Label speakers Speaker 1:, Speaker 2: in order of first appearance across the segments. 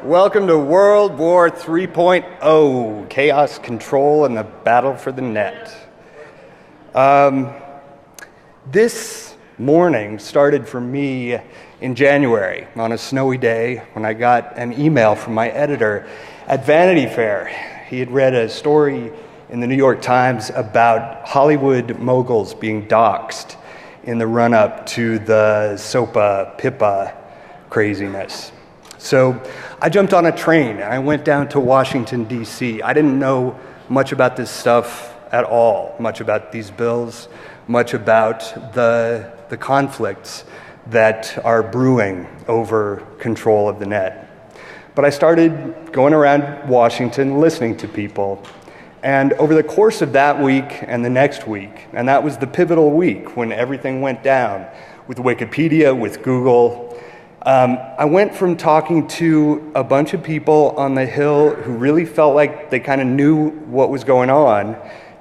Speaker 1: Welcome to World War 3.0, Chaos, Control, and the Battle for the Net. This morning started for me in January on a snowy day when I got an email from my editor at Vanity Fair. He had read a story in the New York Times about Hollywood moguls being doxxed in the run-up to the SOPA, PIPA craziness. So I jumped on a train and I went down to Washington, D.C. I didn't know much about this stuff at all, much about these bills, much about the conflicts that are brewing over control of the net. But I started going around Washington listening to people. And over the course of that week and the next week, and that was the pivotal week when everything went down with Wikipedia, with Google, I went from talking to a bunch of people on the Hill who really felt like they kind of knew what was going on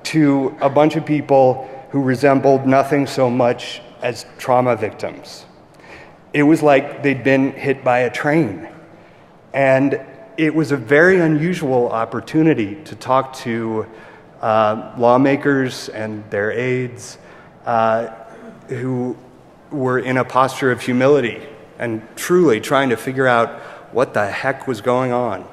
Speaker 1: to a bunch of people who resembled nothing so much as trauma victims. It was like they'd been hit by a train. And it was a very unusual opportunity to talk to lawmakers and their aides who were in a posture of humility and truly trying to figure out what the heck was going on.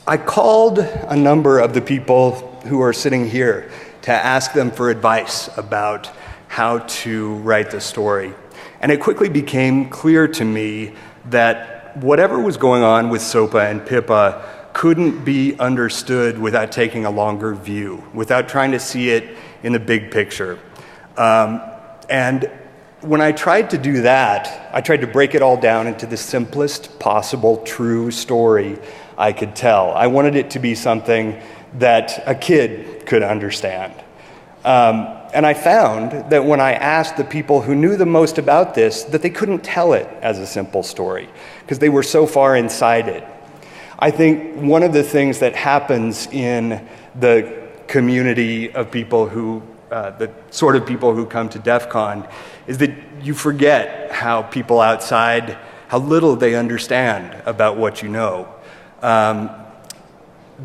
Speaker 1: I called a number of the people who are sitting here to ask them for advice about how to write the story. And it quickly became clear to me that whatever was going on with SOPA and PIPA couldn't be understood without taking a longer view, without trying to see it in the big picture. And when I tried to do that, I tried to break it all down into the simplest possible true story I could tell. I wanted it to be something that a kid could understand. And I found that when I asked the people who knew the most about this, that they couldn't tell it as a simple story, because they were so far inside it. I think one of the things that happens in the community of people who, the sort of people who come to DefCon, is that you forget how people outside, how little they understand about what you know.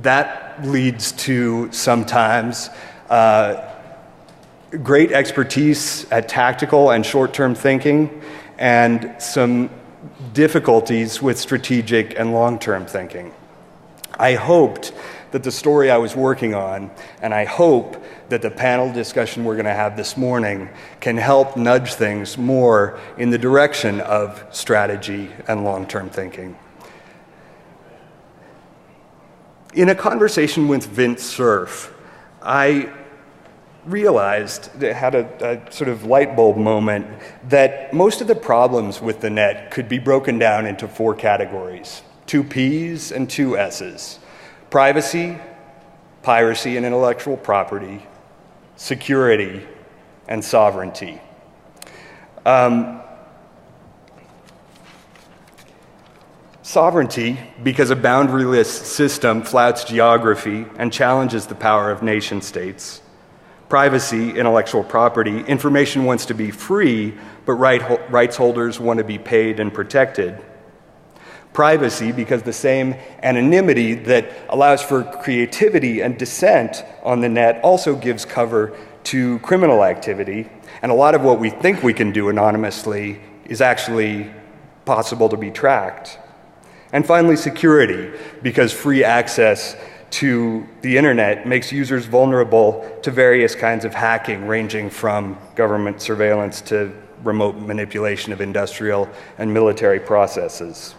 Speaker 1: That leads to sometimes great expertise at tactical and short-term thinking, and some difficulties with strategic and long-term thinking. I hoped that the story I was working on, and I hope that the panel discussion we're going to have this morning can help nudge things more in the direction of strategy and long-term thinking. In a conversation with Vince Cerf, I realized, had a sort of light bulb moment, that most of the problems with the net could be broken down into four categories: 2 P's and 2 S's. Privacy, piracy and intellectual property, security, and sovereignty. Sovereignty, because a boundaryless system flouts geography and challenges the power of nation states. Privacy, intellectual property, information wants to be free, but rights holders want to be paid and protected. Privacy, because the same anonymity that allows for creativity and dissent on the net also gives cover to criminal activity, and a lot of what we think we can do anonymously is actually possible to be tracked. And finally, security, because free access to the internet makes users vulnerable to various kinds of hacking, ranging from government surveillance to remote manipulation of industrial and military processes.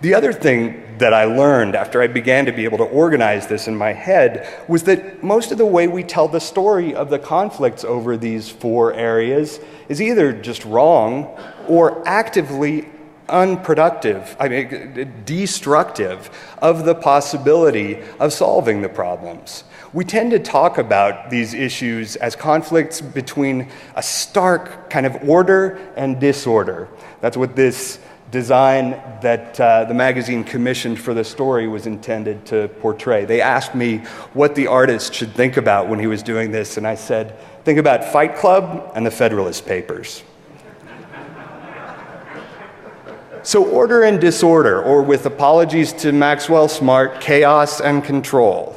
Speaker 1: The other thing that I learned after I began to be able to organize this in my head was that most of the way we tell the story of the conflicts over these four areas is either just wrong or actively unproductive, destructive of the possibility of solving the problems. We tend to talk about these issues as conflicts between a stark kind of order and disorder. That's what this design that the magazine commissioned for the story was intended to portray. They asked me what the artist should think about when he was doing this, and I said, think about Fight Club and the Federalist Papers. So order and disorder, or with apologies to Maxwell Smart, chaos and control.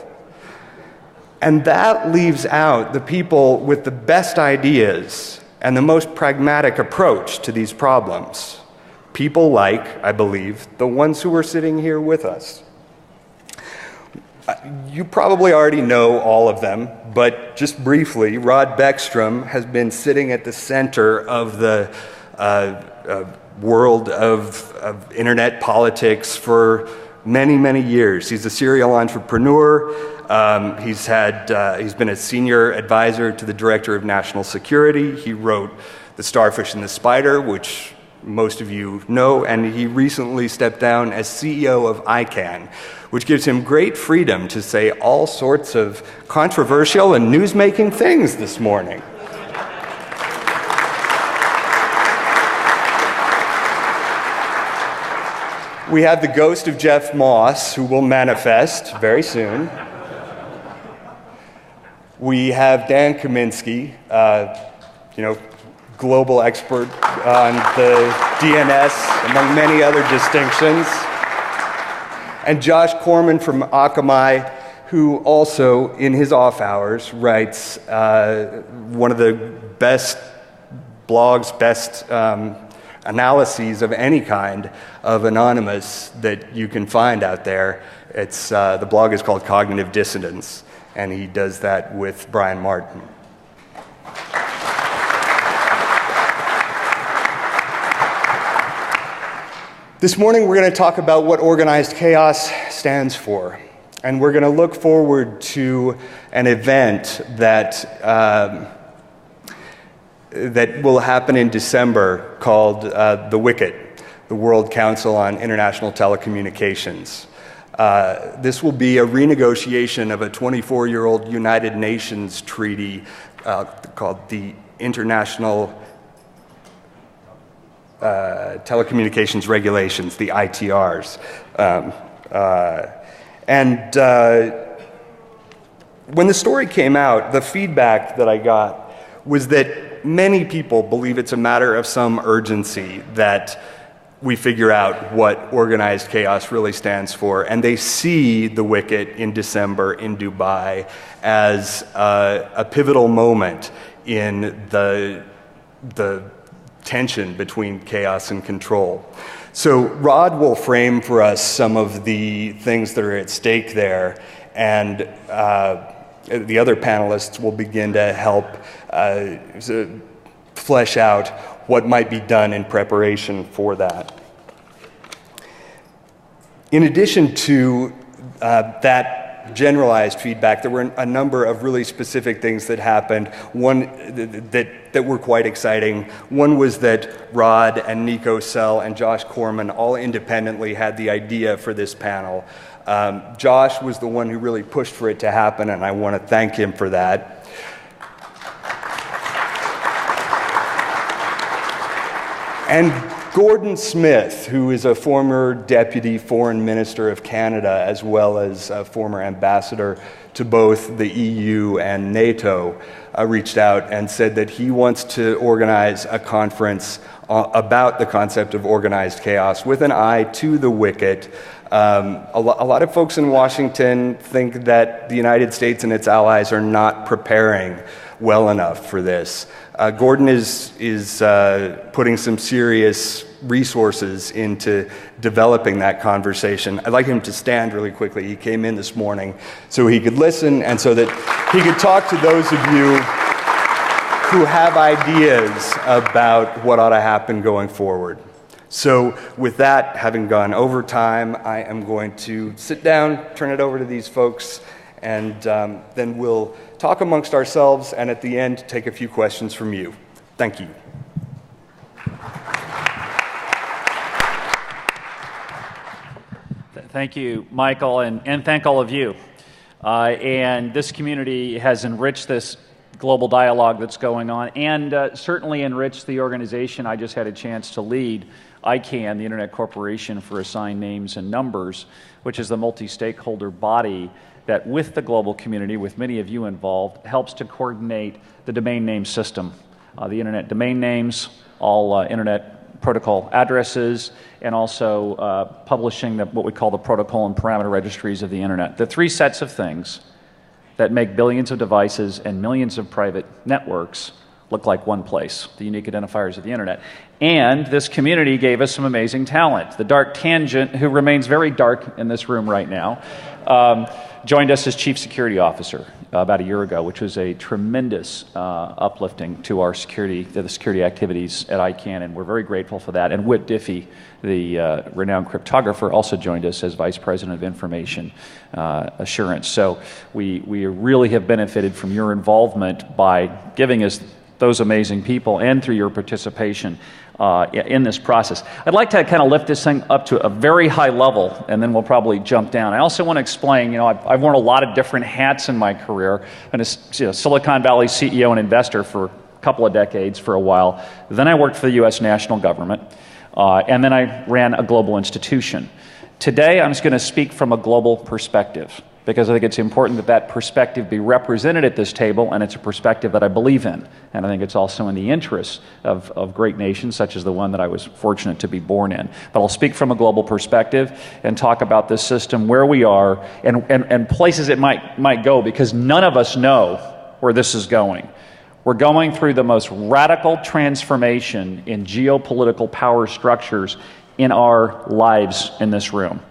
Speaker 1: And that leaves out the people with the best ideas and the most pragmatic approach to these problems. People like, I believe, the ones who are sitting here with us. You probably already know all of them, but just briefly, Rod Beckstrom has been sitting at the center of the world of internet politics for many, many years. He's a serial entrepreneur. He's been a senior advisor to the Director of National Security. He wrote The Starfish and the Spider, which most of you know, and he recently stepped down as CEO of ICANN, which gives him great freedom to say all sorts of controversial and news-making things this morning. We have the ghost of Jeff Moss, who will manifest very soon. We have Dan Kaminsky, global expert on the DNS, among many other distinctions. And Josh Corman from Akamai, who also, in his off hours, writes one of the best blogs, best analyses of any kind of anonymous that you can find out there. The blog is called Cognitive Dissonance, and he does that with Brian Martin. This morning we're going to talk about what organized chaos stands for, and we're going to look forward to an event that will happen in December called the WICET, the World Council on International Telecommunications. This will be a renegotiation of a 24-year-old United Nations treaty called the International Telecommunications Regulations, the ITRs. When the story came out, the feedback that I got was that many people believe it's a matter of some urgency that we figure out what organized chaos really stands for, and they see the WICET in December in Dubai as a pivotal moment in the tension between chaos and control. So Rod will frame for us some of the things that are at stake there, and the other panelists will begin to help flesh out what might be done in preparation for that. In addition to that generalized feedback, there were a number of really specific things that happened. One that were quite exciting. One was that Rod and Nico Sell and Josh Corman all independently had the idea for this panel. Josh was the one who really pushed for it to happen, and I want to thank him for that. And Gordon Smith, who is a former Deputy Foreign Minister of Canada, as well as a former ambassador to both the EU and NATO, reached out and said that he wants to organize a conference about the concept of organized chaos with an eye to the WICET. A lot of folks in Washington think that the United States and its allies are not preparing well enough for this. Gordon is putting some serious resources into developing that conversation. I'd like him to stand really quickly. He came in this morning so he could listen and so that he could talk to those of you who have ideas about what ought to happen going forward. So with that, having gone over time, I am going to sit down, turn it over to these folks, and then we'll talk amongst ourselves, and at the end, take a few questions from you. Thank you.
Speaker 2: Thank you, Michael, and thank all of you. And this community has enriched this global dialogue that's going on, and certainly enriched the organization I just had a chance to lead, ICANN, the Internet Corporation for Assigned Names and Numbers, which is the multi-stakeholder body that, with the global community, with many of you involved, helps to coordinate the domain name system. The Internet domain names, all Internet protocol addresses, and also publishing what we call the protocol and parameter registries of the internet. The three sets of things that make billions of devices and millions of private networks look like one place, the unique identifiers of the internet. And this community gave us some amazing talent. The Dark Tangent, who remains very dark in this room right now, joined us as Chief Security Officer about a year ago, which was a tremendous uplifting to our security, to the security activities at ICANN, and we're very grateful for that. And Whit Diffie, the renowned cryptographer, also joined us as Vice President of Information Assurance. So we really have benefited from your involvement by giving us those amazing people and through your participation in this process. I'd like to kind of lift this thing up to a very high level, and then we'll probably jump down. I also want to explain, you know, I've worn a lot of different hats in my career. I've been a Silicon Valley CEO and investor for a couple of decades, for a while. Then I worked for the U.S. national government, and then I ran a global institution. Today, I'm just going to speak from a global perspective, because I think it's important that that perspective be represented at this table, and it's a perspective that I believe in. And I think it's also in the interests of great nations, such as the one that I was fortunate to be born in. But I'll speak from a global perspective and talk about this system, where we are, and places it might go, because none of us know where this is going. We're going through the most radical transformation in geopolitical power structures in our lives in this room.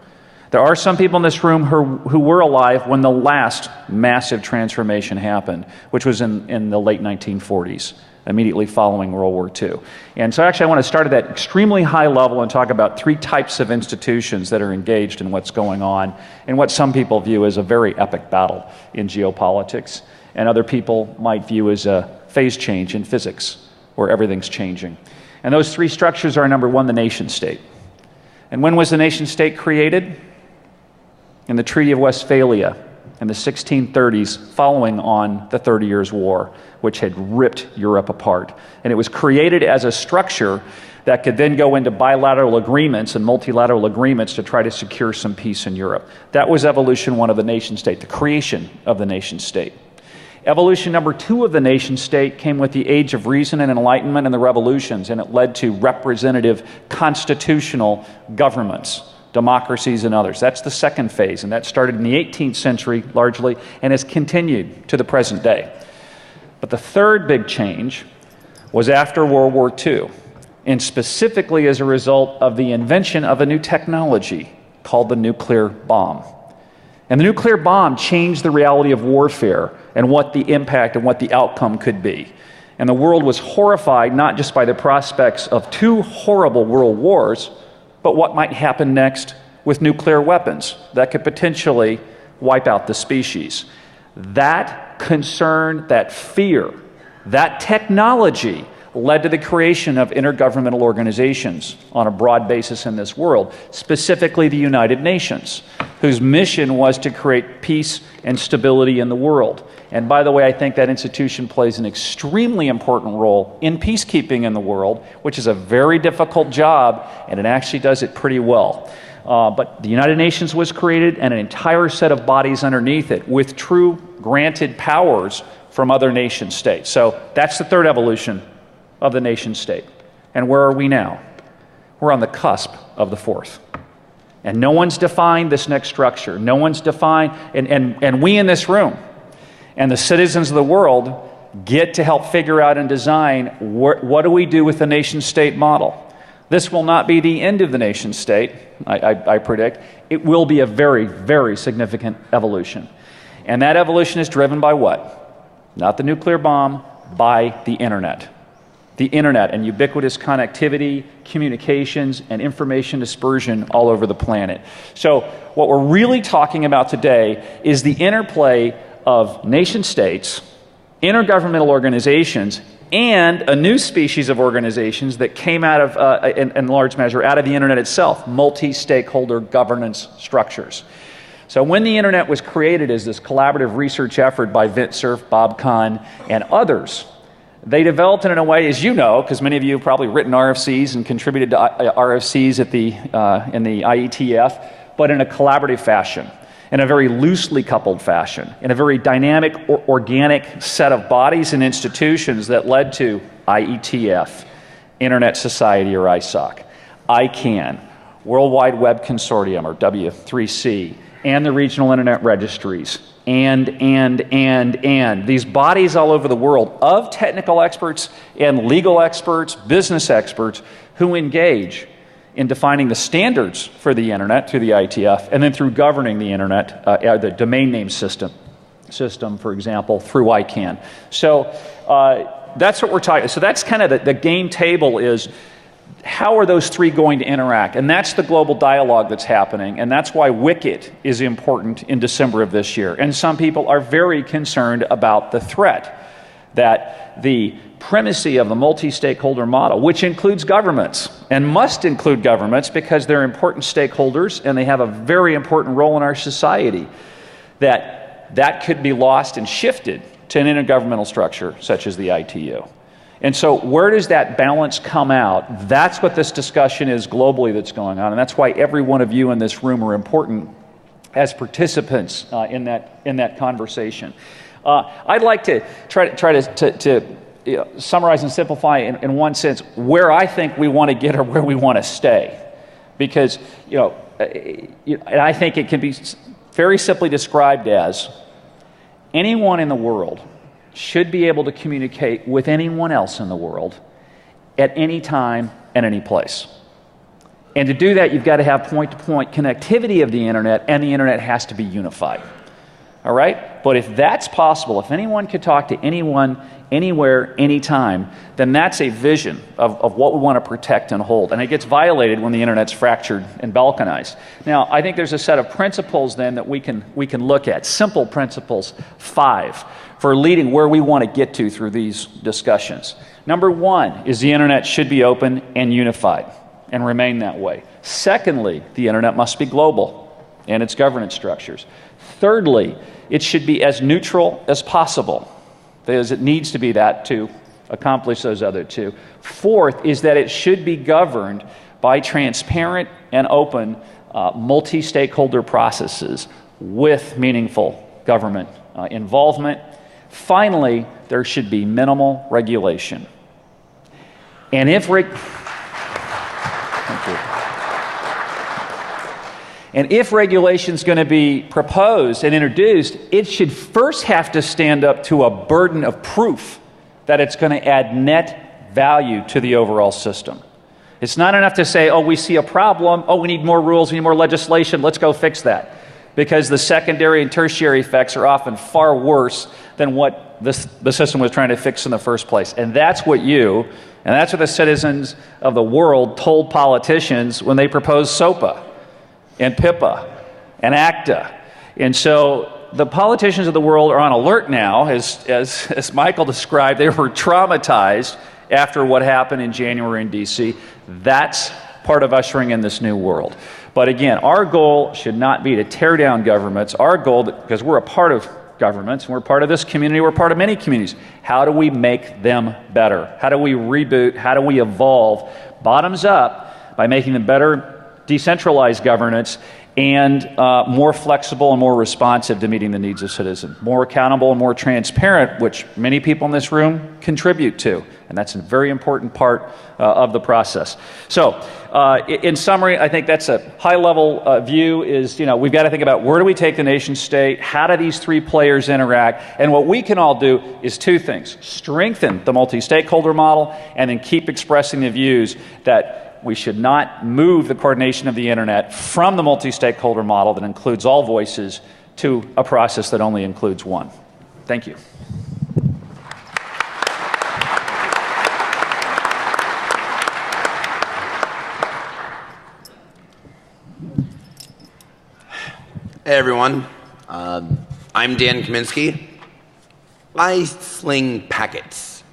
Speaker 2: There are some people in this room who were alive when the last massive transformation happened, which was in the late 1940s, immediately following World War II. And so actually I want to start at that extremely high level and talk about three types of institutions that are engaged in what's going on, and what some people view as a very epic battle in geopolitics, and other people might view as a phase change in physics, where everything's changing. And those three structures are, number one, the nation state. And when was the nation state created? In the Treaty of Westphalia in the 1630s, following on the 30 Years' War, which had ripped Europe apart. And it was created as a structure that could then go into bilateral agreements and multilateral agreements to try to secure some peace in Europe. That was evolution one of the nation state, the creation of the nation state. Evolution number two of the nation state came with the Age of Reason and Enlightenment and the revolutions, and it led to representative constitutional governments, democracies and others. That's the second phase, and that started in the 18th century largely and has continued to the present day. But the third big change was after World War II, and specifically as a result of the invention of a new technology called the nuclear bomb. And the nuclear bomb changed the reality of warfare and what the impact and what the outcome could be. And the world was horrified not just by the prospects of two horrible world wars, but what might happen next with nuclear weapons that could potentially wipe out the species. That concern, that fear, that technology led to the creation of intergovernmental organizations on a broad basis in this world, specifically the United Nations, whose mission was to create peace and stability in the world. And by the way, I think that institution plays an extremely important role in peacekeeping in the world, which is a very difficult job, and it actually does it pretty well. But the United Nations was created, and an entire set of bodies underneath it with true granted powers from other nation states. So that's the third evolution of the nation state. And where are we now? We're on the cusp of the fourth. And no one's defined this next structure. No one's defined, and we in this room and the citizens of the world get to help figure out and design what do we do with the nation state model. This will not be the end of the nation state, I predict. It will be a very, very significant evolution. And that evolution is driven by what? Not the nuclear bomb, by the internet. The internet and ubiquitous connectivity, communications, and information dispersion all over the planet. So what we're really talking about today is the interplay of nation states, intergovernmental organizations, and a new species of organizations that came out of, in large measure, out of the internet itself, multi-stakeholder governance structures. So when the internet was created as this collaborative research effort by Vint Cerf, Bob Kahn, and others, they developed it in a way, as you know, because many of you have probably written RFCs and contributed to RFCs at in the IETF, but in a collaborative fashion, in a very loosely coupled fashion, in a very dynamic, organic set of bodies and institutions that led to IETF Internet Society, or ISOC, ICANN, World Wide Web Consortium, or W3C, and the regional internet registries, and these bodies all over the world of technical experts and legal experts, business experts, who engage in defining the standards for the internet through the ITF, and then through governing the internet, the domain name system, for example, through ICANN. So that's what we're talking. So that's kind of the game table is, how are those three going to interact? And that's the global dialogue that's happening, and that's why WCIT is important in December of this year. And some people are very concerned about the threat that the primacy of the multi-stakeholder model, which includes governments, and must include governments because they're important stakeholders and they have a very important role in our society, that could be lost and shifted to an intergovernmental structure such as the ITU. And so where does that balance come out? That's what this discussion is globally that's going on, and that's why every one of you in this room are important as participants in that conversation. I'd like to try to summarize and simplify in one sense where I think we want to get or where we want to stay, because and I think it can be very simply described as anyone in the world should be able to communicate with anyone else in the world at any time and any place. And to do that, you've got to have point-to-point connectivity of the internet, and the internet has to be unified. All right? But if that's possible, if anyone could talk to anyone, anywhere, anytime, then that's a vision of what we want to protect and hold. And it gets violated when the internet's fractured and balkanized. Now, I think there's a set of principles then that we can look at, simple principles, 5, for leading where we want to get to through these discussions. Number 1 is the internet should be open and unified and remain that way. Secondly, the internet must be global and its governance structures. Thirdly, it should be as neutral as possible, because it needs to be that to accomplish those other two. Fourth is that it should be governed by transparent and open multi-stakeholder processes with meaningful government involvement. Finally, there should be minimal regulation. And if regulation is going to be proposed and introduced, it should first have to stand up to a burden of proof that it's going to add net value to the overall system. It's not enough to say, oh, we see a problem, oh, we need more rules, we need more legislation, let's go fix that. Because the secondary and tertiary effects are often far worse than what the system was trying to fix in the first place. And that's what and that's what the citizens of the world told politicians when they proposed SOPA and PIPA and ACTA. And so the politicians of the world are on alert now. As Michael described, they were traumatized after what happened in January in DC. That's part of ushering in this new world. But again, our goal should not be to tear down governments. Our goal, because we're a part of governments, and we're part of this community, we're part of many communities. How do we make them better? How do we reboot? How do we evolve bottoms up by making them better decentralized governance and more flexible and more responsive to meeting the needs of citizens, more accountable and more transparent, which many people in this room contribute to, and that's a very important part of the process. So, in summary, I think that's a high-level view. Is we've got to think about where do we take the nation state, how do these three players interact, and what we can all do is two things: strengthen the multi-stakeholder model, and then keep expressing the views that we should not move the coordination of the internet from the multi-stakeholder model that includes all voices to a process that only includes one. Thank you.
Speaker 3: Hey everyone, I'm Dan Kaminsky. I sling packets.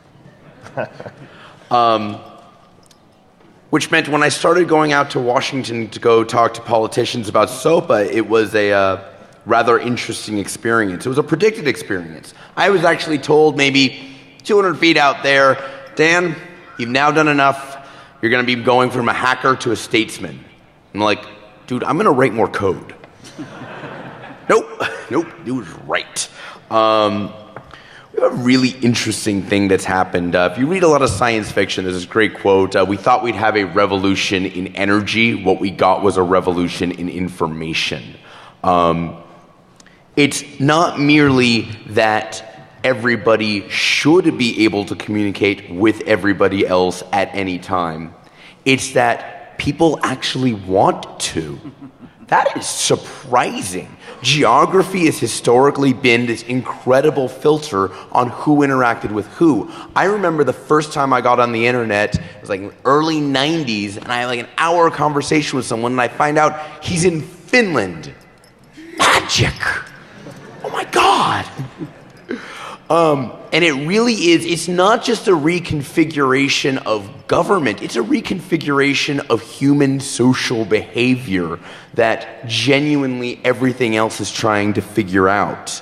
Speaker 3: Which meant when I started going out to Washington to go talk to politicians about SOPA, it was a rather interesting experience. It was a predicted experience. I was actually told maybe 200 feet out there, Dan, you've now done enough. You're going to be going from a hacker to a statesman. I'm like, dude, I'm going to write more code. Nope, it was right. A really interesting thing that's happened. If you read a lot of science fiction, there's this great quote, we thought we'd have a revolution in energy. What we got was a revolution in information. It's not merely that everybody should be able to communicate with everybody else at any time. It's that people actually want to. That is surprising. Geography has historically been this incredible filter on who interacted with who. I remember the first time I got on the internet, it was like early 90s, and I had like an hour conversation with someone, and I find out he's in Finland. Magic! Oh my God! And it really is, it's not just a reconfiguration of government, it's a reconfiguration of human social behavior that genuinely everything else is trying to figure out.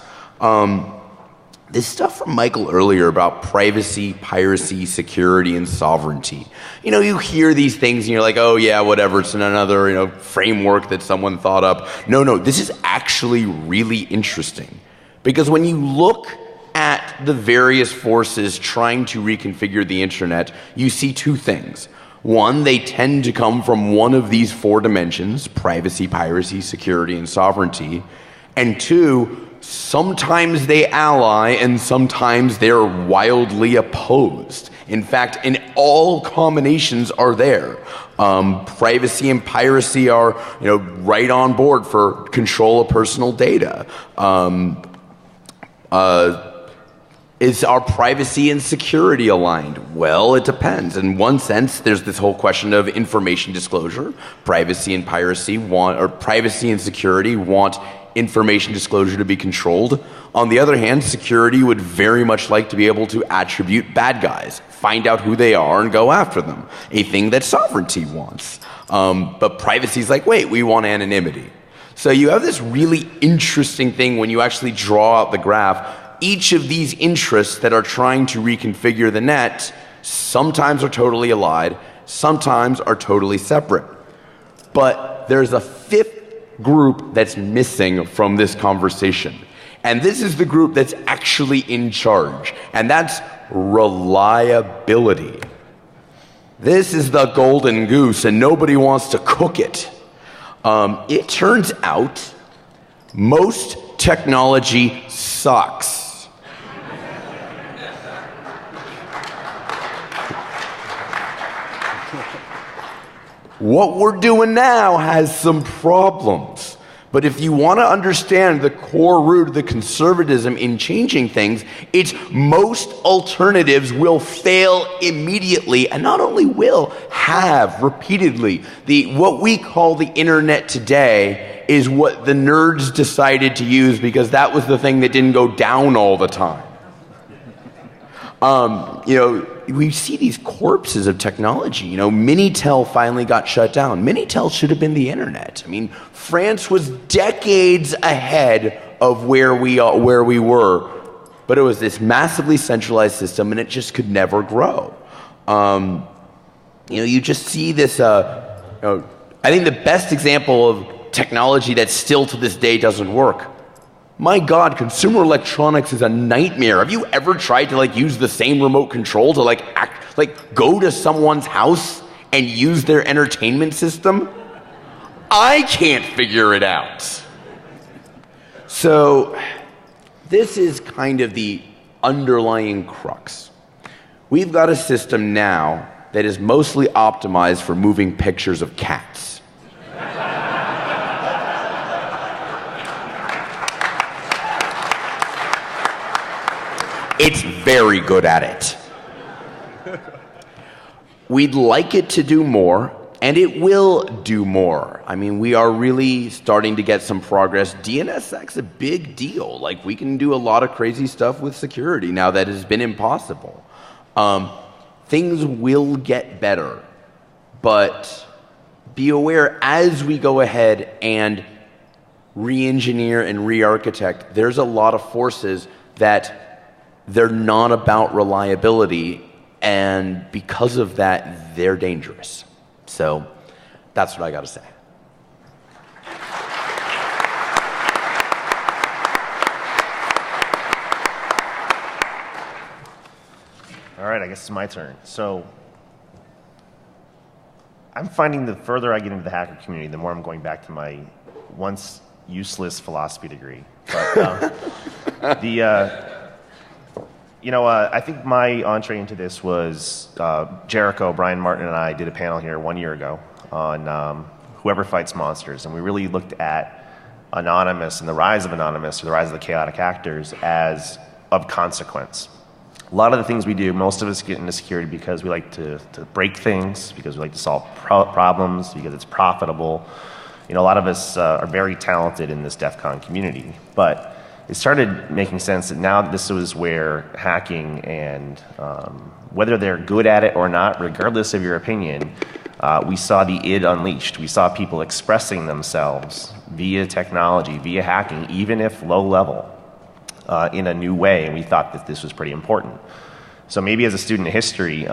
Speaker 3: This stuff from Michael earlier about privacy, piracy, security, and sovereignty. You know, you hear these things and you're like, oh yeah, whatever, it's another, framework that someone thought up. No, this is actually really interesting. Because when you look at the various forces trying to reconfigure the internet, you see two things. One, they tend to come from one of these four dimensions, privacy, piracy, security, and sovereignty. And two, sometimes they ally and sometimes they're wildly opposed. In fact, in all combinations are there. Privacy and piracy are, right on board for control of personal data. Is our privacy and security aligned? Well, it depends. In one sense, there's this whole question of information disclosure. Privacy and privacy and security want information disclosure to be controlled. On the other hand, security would very much like to be able to attribute bad guys, find out who they are and go after them, a thing that sovereignty wants. But privacy is like, wait, we want anonymity. So you have this really interesting thing when you actually draw out the graph. Each of these interests that are trying to reconfigure the net sometimes are totally allied, sometimes are totally separate. But there's a fifth group that's missing from this conversation. And this is the group that's actually in charge, and that's reliability. This is the golden goose, and nobody wants to cook it. It turns out most technology sucks. What we're doing now has some problems. But if you want to understand the core root of the conservatism in changing things, it's most alternatives will fail immediately, and not only will, have repeatedly. What we call the internet today is what the nerds decided to use because that was the thing that didn't go down all the time. We see these corpses of technology. Minitel finally got shut down. Minitel should have been the internet. France was decades ahead of where we were, but it was this massively centralized system, and it just could never grow. You just see this. I think the best example of technology that still to this day doesn't work. My God, consumer electronics is a nightmare. Have you ever tried to use the same remote control to go to someone's house and use their entertainment system? I can't figure it out. So this is kind of the underlying crux. We've got a system now that is mostly optimized for moving pictures of cats. It's very good at it. We'd like it to do more, and it will do more. We are really starting to get some progress. DNSSEC's a big deal. We can do a lot of crazy stuff with security now that has been impossible. Things will get better, but be aware as we go ahead and re-engineer and re-architect, there's a lot of forces that they're not about reliability, and because of that, they're dangerous. So that's what I got to say.
Speaker 4: I guess it's my turn. So I'm finding the further I get into the hacker community, the more I'm going back to my once useless philosophy degree. But, I think my entree into this was Jericho, Brian Martin, and I did a panel here 1 year ago on Whoever Fights Monsters, and we really looked at Anonymous and the rise of Anonymous, or the rise of the chaotic actors, as of consequence. A lot of the things we do, most of us get into security because we like to break things, because we like to solve problems, because it's profitable. A lot of us are very talented in this DefCon community, but it started making sense that now this was where hacking and whether they're good at it or not, regardless of your opinion, we saw the id unleashed. We saw people expressing themselves via technology, via hacking, even if low level, in a new way, and we thought that this was pretty important. So maybe as a student of history,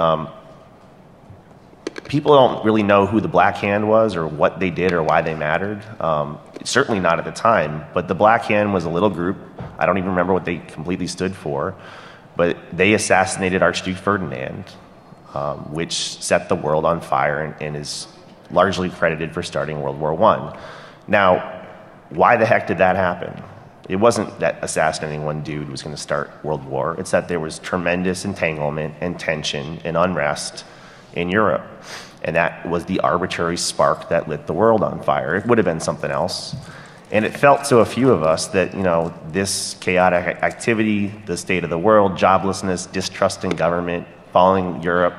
Speaker 4: people don't really know who the Black Hand was or what they did or why they mattered. Certainly not at the time, but the Black Hand was a little group. I don't even remember what they completely stood for, but they assassinated Archduke Ferdinand, which set the world on fire and is largely credited for starting World War I. Now, why the heck did that happen? It wasn't that assassinating one dude was going to start World War. It's that there was tremendous entanglement and tension and unrest in Europe. And that was the arbitrary spark that lit the world on fire. It would have been something else. And it felt to a few of us that, this chaotic activity, the state of the world, joblessness, distrust in government, following Europe,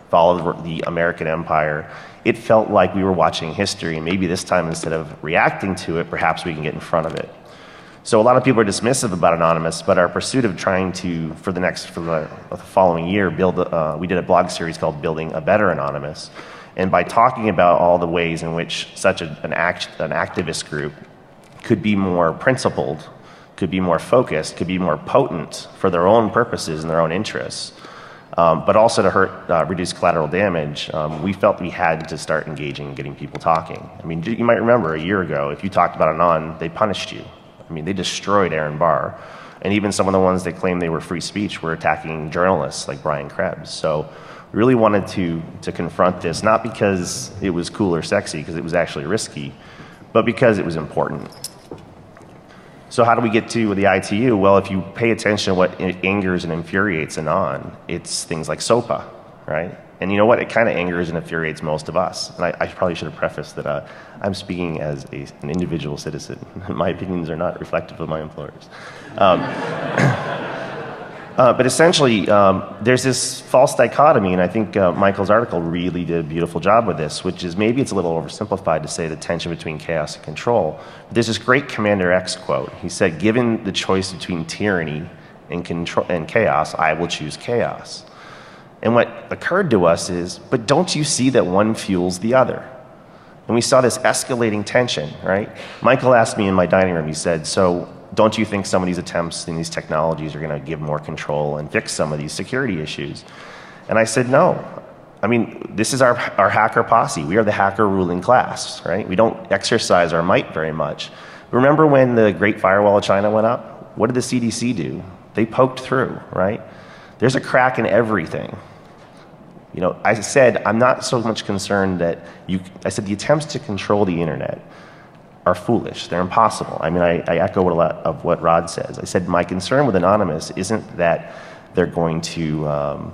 Speaker 4: following the American empire, it felt like we were watching history. And maybe this time, instead of reacting to it, perhaps we can get in front of it. So a lot of people are dismissive about Anonymous, but our pursuit of trying to, for the following year, we did a blog series called Building a Better Anonymous. And by talking about all the ways in which such an activist group could be more principled, could be more focused, could be more potent for their own purposes and their own interests, but also to reduce collateral damage, we felt we had to start engaging and getting people talking. I mean, you might remember a year ago, if you talked about Anon, they punished you. I mean, they destroyed Aaron Barr. And even some of the ones that claimed they were free speech were attacking journalists like Brian Krebs. So we really wanted to confront this, not because it was cool or sexy, because it was actually risky, but because it was important. So how do we get to the ITU? Well, if you pay attention to what angers and infuriates Anon, it's things like SOPA, right? And you know what? It kind of angers and infuriates most of us. And I probably should have prefaced that I'm speaking as an individual citizen. My opinions are not reflective of my employers. But essentially, there's this false dichotomy, and I think Michael's article really did a beautiful job with this, which is maybe it's a little oversimplified to say the tension between chaos and control. But there's this great Commander X quote. He said, "Given the choice between tyranny and chaos, I will choose chaos." And what occurred to us is, but don't you see that one fuels the other? And we saw this escalating tension, right? Michael asked me in my dining room, he said, so don't you think some of these attempts and these technologies are going to give more control and fix some of these security issues? And I said, no. I mean, this is our hacker posse. We are the hacker ruling class, right? We don't exercise our might very much. Remember when the Great Firewall of China went up? What did the CDC do? They poked through, right? There's a crack in everything. I said, I'm not so much concerned that I said the attempts to control the internet are foolish. They're impossible. I mean, I echo a lot of what Rod says. I said, my concern with Anonymous isn't that they're going to,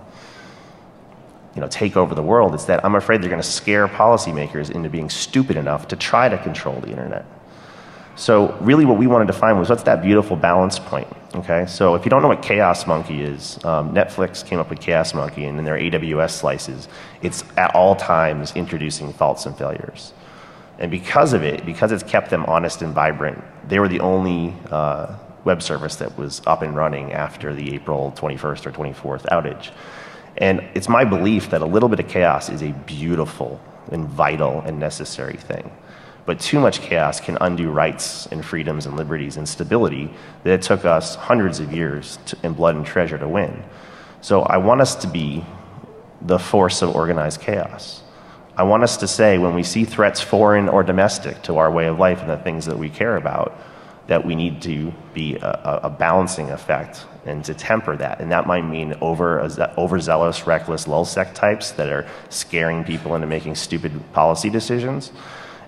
Speaker 4: take over the world. It's that I'm afraid they're going to scare policymakers into being stupid enough to try to control the internet. So really what we wanted to find was what's that beautiful balance point, okay? So if you don't know what Chaos Monkey is, Netflix came up with Chaos Monkey, and in their AWS slices, it's at all times introducing faults and failures. And because of it, because it's kept them honest and vibrant, they were the only web service that was up and running after the April 21st or 24th outage. And it's my belief that a little bit of chaos is a beautiful and vital and necessary thing. But too much chaos can undo rights and freedoms and liberties and stability that it took us hundreds of years in blood and treasure to win. So I want us to be the force of organized chaos. I want us to say when we see threats foreign or domestic to our way of life and the things that we care about, that we need to be a balancing effect and to temper that. And that might mean overzealous, reckless lulsec types that are scaring people into making stupid policy decisions.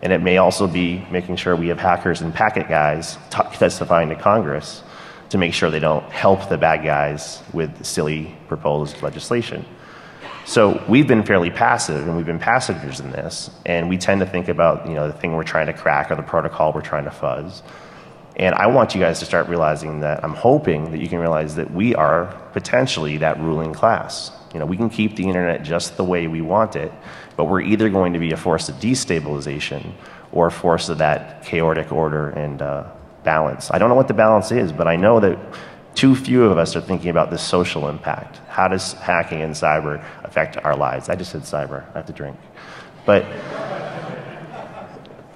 Speaker 4: And it may also be making sure we have hackers and packet guys testifying to Congress to make sure they don't help the bad guys with silly proposed legislation. So we've been fairly passive, and we've been passengers in this, and we tend to think about, the thing we're trying to crack or the protocol we're trying to fuzz. And I want you guys to start realizing that, I'm hoping that you can realize that we are potentially that ruling class. We can keep the internet just the way we want it, but we're either going to be a force of destabilization or a force of that chaotic order and balance. I don't know what the balance is, but I know that too few of us are thinking about the social impact. How does hacking and cyber affect our lives? I just said cyber. I have to drink. But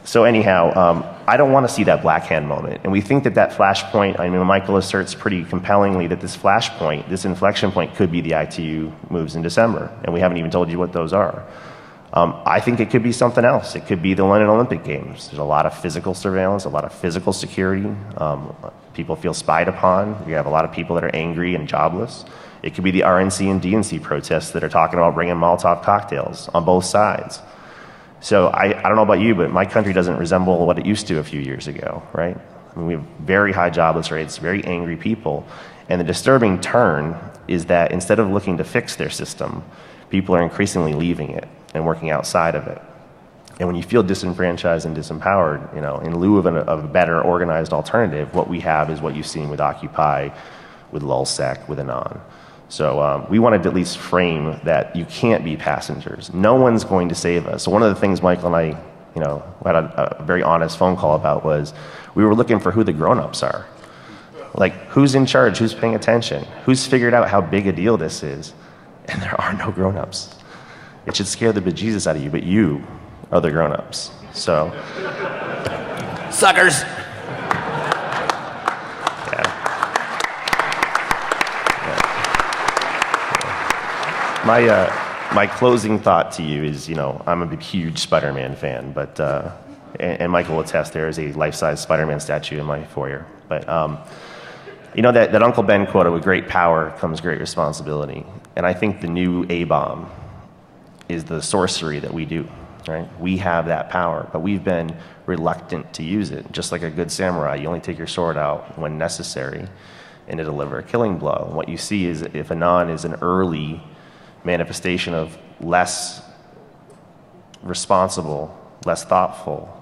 Speaker 4: so anyhow, I don't want to see that black hand moment. And we think that that flashpoint, Michael asserts pretty compellingly that this flashpoint, this inflection point could be the ITU moves in December. And we haven't even told you what those are. I think it could be something else. It could be the London Olympic Games. There's a lot of physical surveillance, a lot of physical security. People feel spied upon. You have a lot of people that are angry and jobless. It could be the RNC and DNC protests that are talking about bringing Molotov cocktails on both sides. So I don't know about you, but my country doesn't resemble what it used to a few years ago, right? We have very high jobless rates, very angry people. And the disturbing turn is that instead of looking to fix their system, people are increasingly leaving it and working outside of it. And when you feel disenfranchised and disempowered, in lieu of a better organized alternative, what we have is what you've seen with Occupy, with LulzSec, with Anon. So we wanted to at least frame that you can't be passengers. No one's going to save us. So one of the things Michael and I, had a very honest phone call about was we were looking for who the grown-ups are. Like, who's in charge? Who's paying attention? Who's figured out how big a deal this is? And there are no grown-ups. It should scare the bejesus out of you, but you are the grown-ups. So,
Speaker 3: suckers.
Speaker 4: My closing thought to you is, I'm a huge Spider-Man fan, but and Michael will attest, there is a life-size Spider-Man statue in my foyer. But that Uncle Ben quote, with great power comes great responsibility. And I think the new A-bomb is the sorcery that we do, right? We have that power, but we've been reluctant to use it. Just like a good samurai, you only take your sword out when necessary and to deliver a killing blow. And what you see is if Anon is an early manifestation of less responsible, less thoughtful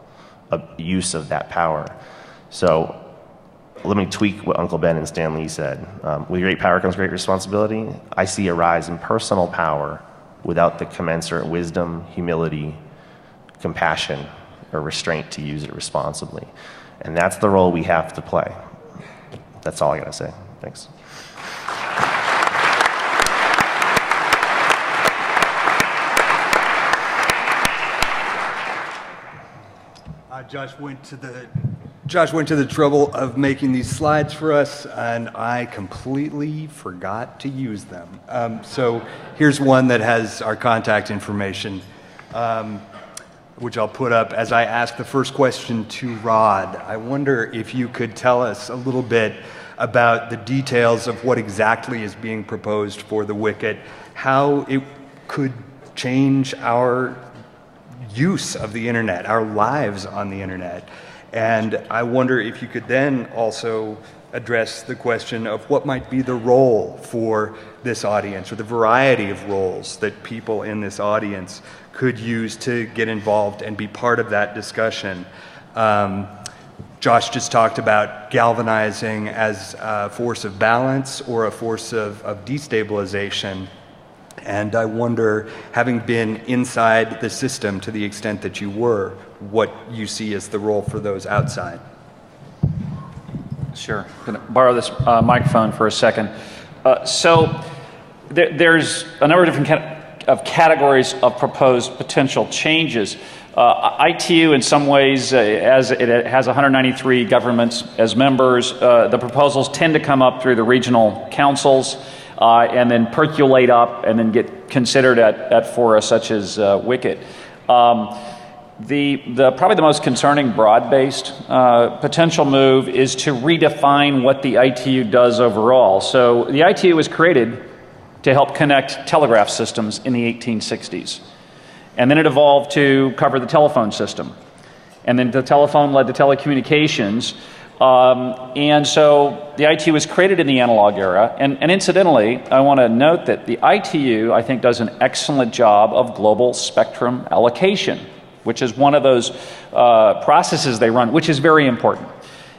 Speaker 4: use of that power. So let me tweak what Uncle Ben and Stan Lee said. With great power comes great responsibility. I see a rise in personal power without the commensurate wisdom, humility, compassion, or restraint to use it responsibly. And that's the role we have to play. That's all I gotta say. Thanks.
Speaker 1: Josh went to the trouble of making these slides for us, and I completely forgot to use them. So here's one that has our contact information, which I'll put up as I ask the first question to Rod. I wonder if you could tell us a little bit about the details of what exactly is being proposed for the Wicket, how it could change our use of the internet, our lives on the internet. And I wonder if you could then also address the question of what might be the role for this audience, or the variety of roles that people in this audience could use to get involved and be part of that discussion. Josh just talked about galvanizing as a force of balance or a force of destabilization. And I wonder, having been inside the system to the extent that you were, what you see as the role for those outside.
Speaker 2: Sure. I'm going to borrow this microphone for a second. So there's a number of different categories of proposed potential changes. ITU, in some ways, as it has 193 governments as members, the proposals tend to come up through the regional councils, and then percolate up and then get considered at fora such as Wicket. Probably the most concerning broad-based potential move is to redefine what the ITU does overall. So the ITU was created to help connect telegraph systems in the 1860s. And then it evolved to cover the telephone system. And then the telephone led to telecommunications. And so the ITU was created in the analog era. And incidentally, I want to note that the ITU, I think, does an excellent job of global spectrum allocation, which is one of those processes they run, which is very important.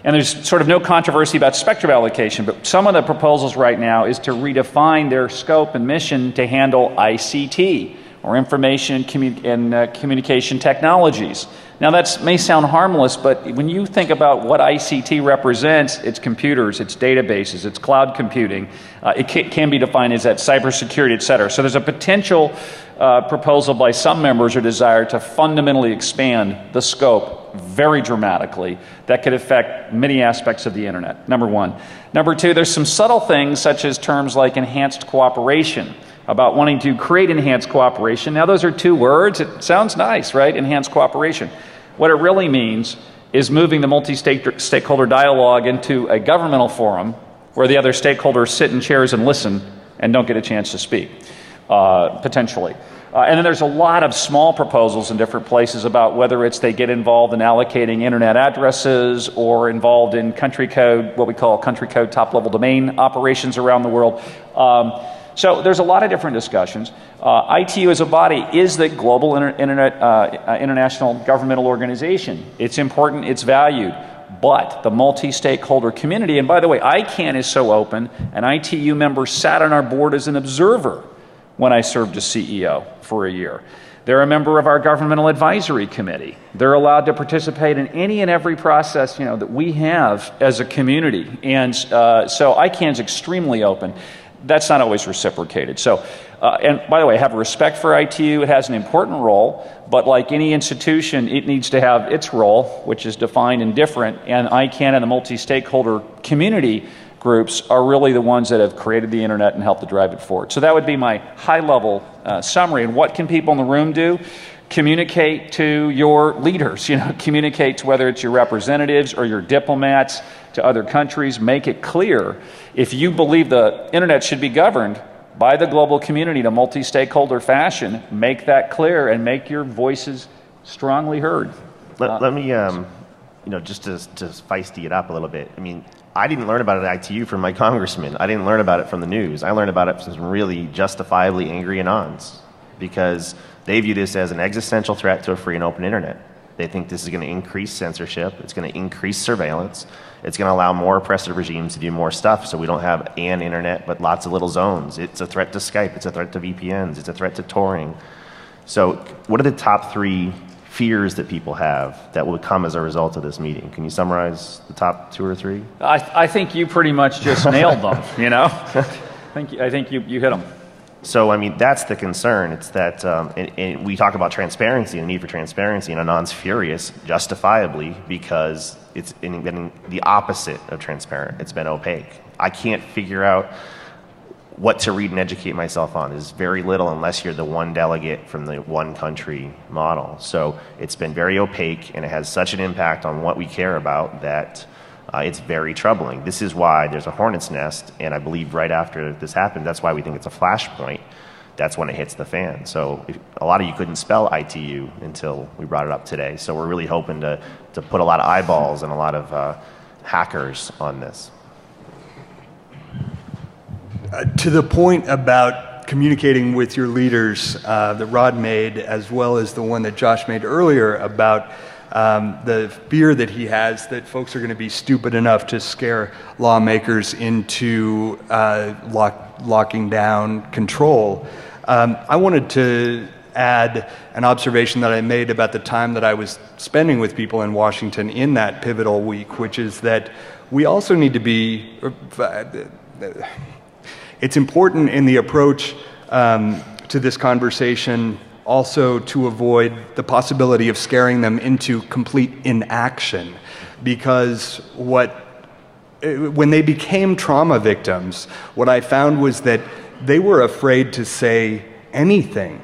Speaker 2: And there's sort of no controversy about spectrum allocation, but some of the proposals right now is to redefine their scope and mission to handle ICT, or information and communication technologies. Now that may sound harmless, but when you think about what ICT represents, it's computers, it's databases, it's cloud computing. It can be defined as that cybersecurity, et cetera. So there's a potential proposal by some members or desire to fundamentally expand the scope very dramatically that could affect many aspects of the internet, number one. Number two, there's some subtle things such as terms like enhanced cooperation, about wanting to create enhanced cooperation. Now those are two words. It sounds nice, right? Enhanced cooperation. What it really means is moving the multi-stakeholder dialogue into a governmental forum where the other stakeholders sit in chairs and listen and don't get a chance to speak, potentially. And then there's a lot of small proposals in different places about whether it's they get involved in allocating internet addresses or involved in country code, what we call country code top-level domain operations around the world. So there's a lot of different discussions. ITU as a body is the global international governmental organization. It's important, it's valued, but the multi-stakeholder community, and by the way, ICANN is so open, an ITU member sat on our board as an observer when I served as CEO for a year. They're a member of our governmental advisory committee. They're allowed to participate in any and every process that we have as a community. And so ICANN's extremely open. That's not always reciprocated. So, and by the way, I have respect for ITU. It has an important role, but like any institution, it needs to have its role, which is defined and different, and ICANN and the multi-stakeholder community groups are really the ones that have created the internet and helped to drive it forward. So that would be my high-level summary. And what can people in the room do? Communicate to your leaders, communicate to whether it's your representatives or your diplomats to other countries. Make it clear if you believe the internet should be governed by the global community in a multi-stakeholder fashion, make that clear and make your voices strongly heard.
Speaker 4: Let me, just to feisty it up a little bit. I mean, I didn't learn about it at ITU from my congressman. I didn't learn about it from the news. I learned about it from some really justifiably angry anons because they view this as an existential threat to a free and open internet. They think this is going to increase censorship. It's going to increase surveillance. It's going to allow more oppressive regimes to do more stuff so we don't have an internet but lots of little zones. It's a threat to Skype. It's a threat to VPNs. It's a threat to Toring. So what are the top three fears that people have that will come as a result of this meeting? Can you summarize the top two or three?
Speaker 2: I think you pretty much just nailed them, I think you hit them.
Speaker 4: So, I mean, that's the concern. It's that, and we talk about transparency and the need for transparency, and Anon's furious, justifiably, because it's been the opposite of transparent. It's been opaque. I can't figure out what to read and educate myself on. There's very little unless you're the one delegate from the one country model. So it's been very opaque, and it has such an impact on what we care about that it's very troubling. This is why there's a hornet's nest, and I believe right after this happened, that's why we think it's a flashpoint. That's when it hits the fan. So a lot of you couldn't spell ITU until we brought it up today. So we're really hoping to put a lot of eyeballs and a lot of hackers on this.
Speaker 1: To the point about communicating with your leaders that Rod made, as well as the one that Josh made earlier about the fear that he has that folks are going to be stupid enough to scare lawmakers into locking down control. I wanted to add an observation that I made about the time that I was spending with people in Washington in that pivotal week, which is that we also need to be, it's important in the approach to this conversation also to avoid the possibility of scaring them into complete inaction, because when they became trauma victims, what I found was that they were afraid to say anything,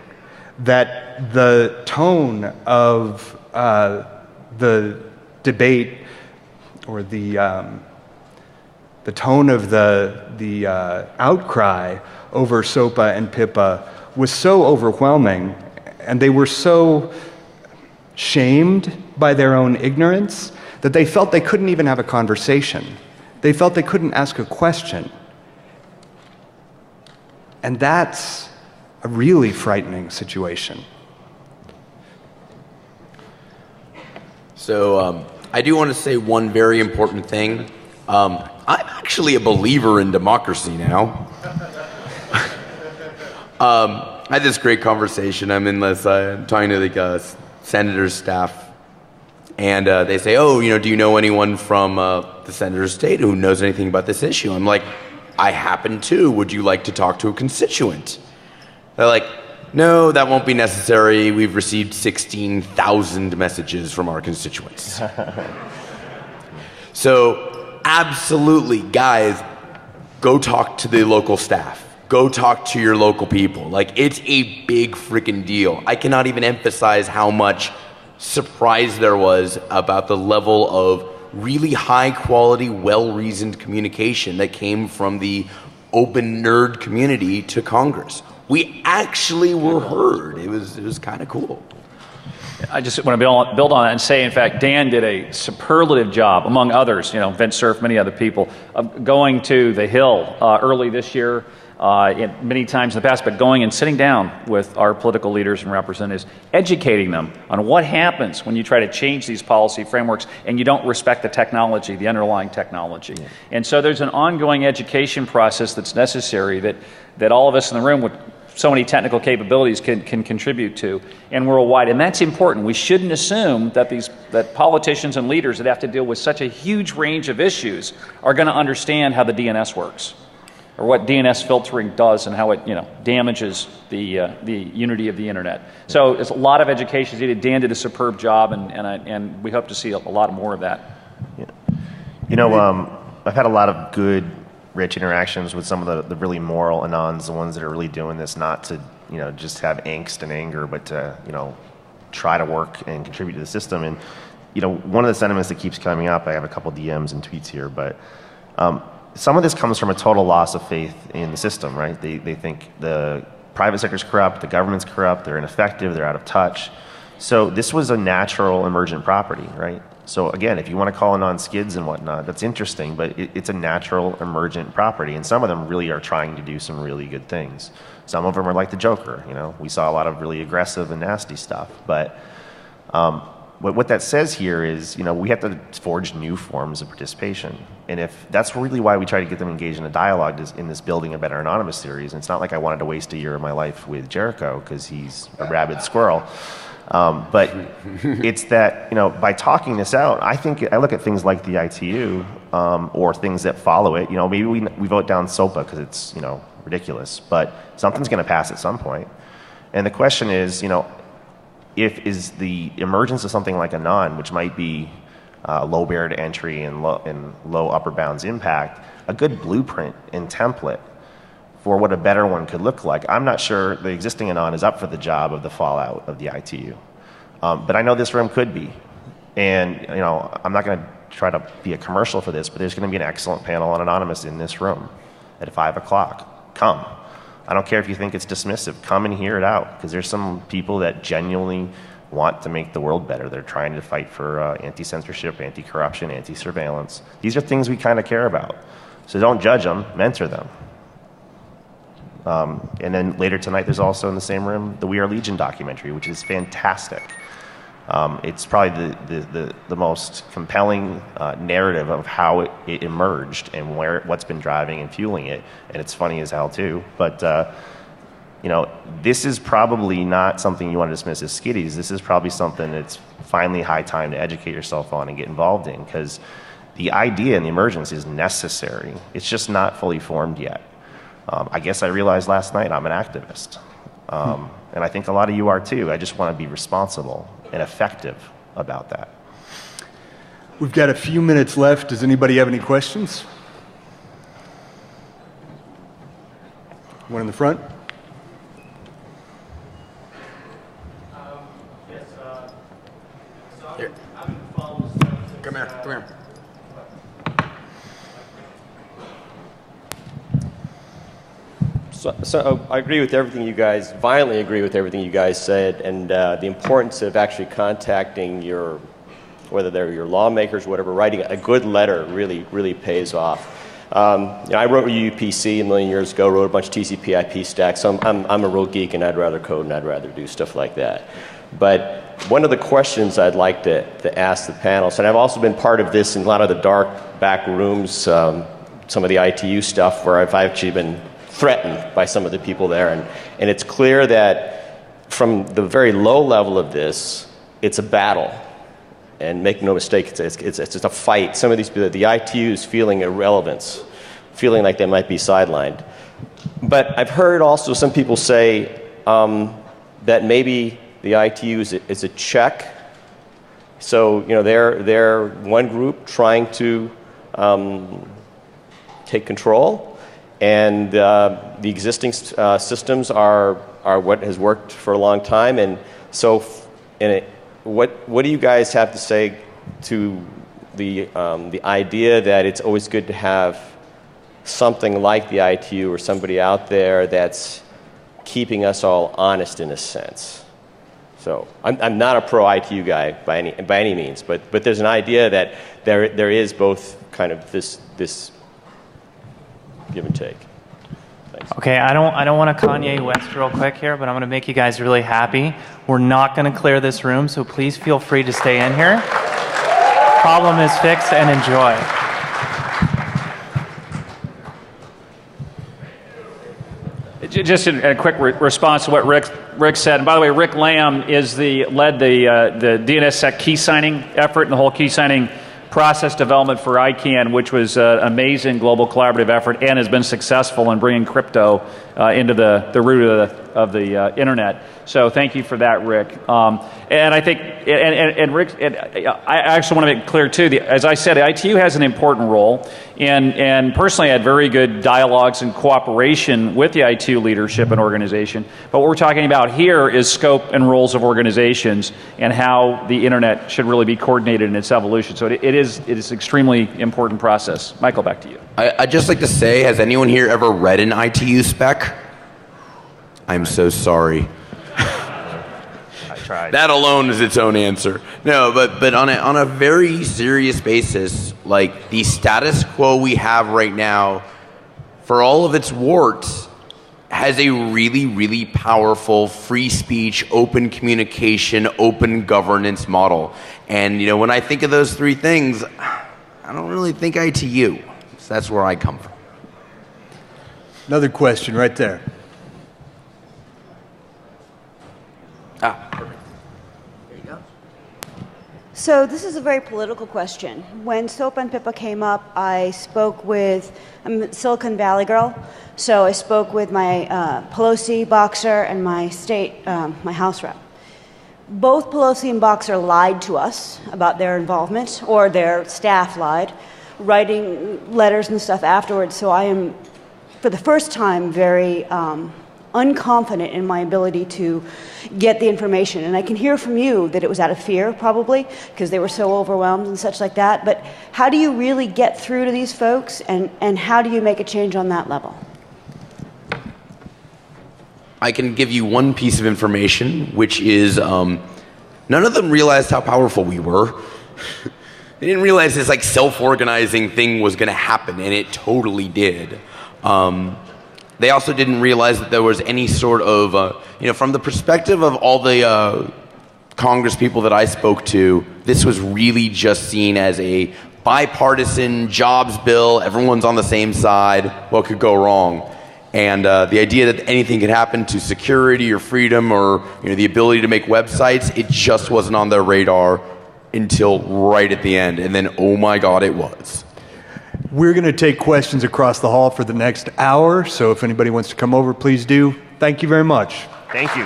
Speaker 1: that the tone of the debate or the tone of the outcry over SOPA and PIPA was so overwhelming, and they were so shamed by their own ignorance that they felt they couldn't even have a conversation. They felt they couldn't ask a question. And that's a really frightening situation.
Speaker 3: So I do want to say one very important thing. I'm actually a believer in democracy now. I had this great conversation. I'm in this, talking to the senator's staff, and they say, "Oh, do you know anyone from the senator's state who knows anything about this issue?" I'm like, "I happen to. Would you like to talk to a constituent?" They're like, "No, that won't be necessary. We've received 16,000 messages from our constituents." So, absolutely, guys, go talk to the local staff. Go talk to your local people. Like, it's a big freaking deal. I cannot even emphasize how much surprise there was about the level of really high quality, well-reasoned communication that came from the open nerd community to Congress. We actually were heard. It was kind of cool.
Speaker 2: I just want to build on that and say, in fact, Dan did a superlative job, among others, Vince Cerf, many other people, of going to the Hill early this year, many times in the past, but going and sitting down with our political leaders and representatives, educating them on what happens when you try to change these policy frameworks and you don't respect the technology, the underlying technology. Yeah. And so there's an ongoing education process that's necessary that all of us in the room with so many technical capabilities can contribute to, and worldwide. And that's important. We shouldn't assume that politicians and leaders that have to deal with such a huge range of issues are going to understand how the DNS works, or what DNS filtering does and how it damages the unity of the internet. So there's a lot of education needed. Dan did a superb job, and we hope to see a lot more of that.
Speaker 4: Yeah. I've had a lot of good, rich interactions with some of the really moral anons, the ones that are really doing this not to just have angst and anger, but to try to work and contribute to the system. And one of the sentiments that keeps coming up, I have a couple DMs and tweets here, but some of this comes from a total loss of faith in the system, right? They think the private sector's corrupt, the government's corrupt, they're ineffective, they're out of touch. So this was a natural emergent property, right? So again, if you want to call anon skids and whatnot, that's interesting, but it's a natural emergent property, and some of them really are trying to do some really good things. Some of them are like the Joker, we saw a lot of really aggressive and nasty stuff, but what that says here is, we have to forge new forms of participation. And if that's really why we try to get them engaged in a dialogue in this Building a Better Anonymous series, and it's not like I wanted to waste a year of my life with Jericho because he's a rabid squirrel. But it's that, by talking this out, I look at things like the ITU or things that follow it. Maybe we vote down SOPA because it's, ridiculous, but something's going to pass at some point. And the question is, is the emergence of something like Anon, which might be low barrier to entry and low upper bounds impact, a good blueprint and template for what a better one could look like. I'm not sure the existing Anon is up for the job of the fallout of the ITU. But I know this room could be. And I'm not going to try to be a commercial for this, but there's going to be an excellent panel on Anonymous in this room at 5 o'clock. Come. I don't care if you think it's dismissive. Come and hear it out, because there's some people that genuinely want to make the world better. They're trying to fight for anti-censorship, anti-corruption, anti-surveillance. These are things we kind of care about. So don't judge them, mentor them. And then later tonight, there's also in the same room the We Are Legion documentary, which is fantastic. It's probably the most compelling narrative of how it emerged and what's been driving and fueling it. And it's funny as hell too. But this is probably not something you want to dismiss as skiddies. This is probably something that's finally high time to educate yourself on and get involved in, because the idea and the emergence is necessary. It's just not fully formed yet. I guess I realized last night I'm an activist. And I think a lot of you are too. I just want to be responsible and effective about that.
Speaker 1: We've got a few minutes left. Does anybody have any questions? One in the front.
Speaker 3: Here. Come here. Come here.
Speaker 5: So I agree with everything you guys, violently agree with everything you guys said, and the importance of actually contacting your, whether they're your lawmakers, whatever, writing a good letter really pays off. I wrote UPC a million years ago, wrote a bunch of TCP/IP stacks, so I'm a real geek, and I'd rather code and I'd rather do stuff like that. But one of the questions I'd like to ask the panelists, and I've also been part of this in a lot of the dark back rooms, some of the ITU stuff where I've actually been threatened by some of the people there, and it's clear that from the very low level of this, it's a battle. And make no mistake, it's just a fight. Some of these people, the ITU is feeling irrelevance, feeling like they might be sidelined. But I've heard also some people say that maybe the ITU is a check. So they're one group trying to take control. And the existing systems are what has worked for a long time. And so, what do you guys have to say to the idea that it's always good to have something like the ITU or somebody out there that's keeping us all honest in a sense? So I'm not a pro-ITU guy by any means, but there's an idea that there is both kind of this give and take. Thanks.
Speaker 6: Okay, I don't want to Kanye West real quick here, but I'm going to make you guys really happy. We're not going to clear this room, so please feel free to stay in here. Problem is fixed, and enjoy.
Speaker 2: Just a quick response to what Rick said. And by the way, Rick Lamb led the DNSSEC key signing effort and the whole key signing process development for ICANN, which was an amazing global collaborative effort and has been successful in bringing crypto into the root of the internet. So thank you for that, Rick. And I think, and Rick, I actually want to make clear too, as I said, the ITU has an important role, and personally I had very good dialogues and cooperation with the ITU leadership and organization. But what we're talking about here is scope and roles of organizations and how the internet should really be coordinated in its evolution. So it is an extremely important process. Michael, back to you.
Speaker 3: I'd just like to say, has anyone here ever read an ITU spec? I'm so sorry.
Speaker 4: I tried.
Speaker 3: That alone is its own answer. No, but on a very serious basis, like the status quo we have right now, for all of its warts, has a really powerful free speech, open communication, open governance model. And when I think of those three things, I don't really think ITU. So that's where I come from.
Speaker 1: Another question right there.
Speaker 3: Perfect.
Speaker 7: There you go. So this is a very political question. When SOAP and PIPA came up, I spoke with, I'm a Silicon Valley girl, so I spoke with my Pelosi, Boxer, and my state, my House rep. Both Pelosi and Boxer lied to us about their involvement, or their staff lied, writing letters and stuff afterwards, so I am, for the first time, very unconfident in my ability to get the information. And I can hear from you that it was out of fear, probably, because they were so overwhelmed and such like that. But how do you really get through to these folks, and how do you make a change on that level?
Speaker 3: I can give you one piece of information, which is none of them realized how powerful we were. They didn't realize this self-organizing thing was going to happen, and it totally did. They also didn't realize that there was any sort of, from the perspective of all the Congress people that I spoke to, this was really just seen as a bipartisan jobs bill. Everyone's on the same side. What could go wrong? And the idea that anything could happen to security or freedom or the ability to make websites, it just wasn't on their radar until right at the end. And then, oh my God, it was.
Speaker 1: We're going to take questions across the hall for the next hour, so if anybody wants to come over, please do. Thank you very much.
Speaker 4: Thank you.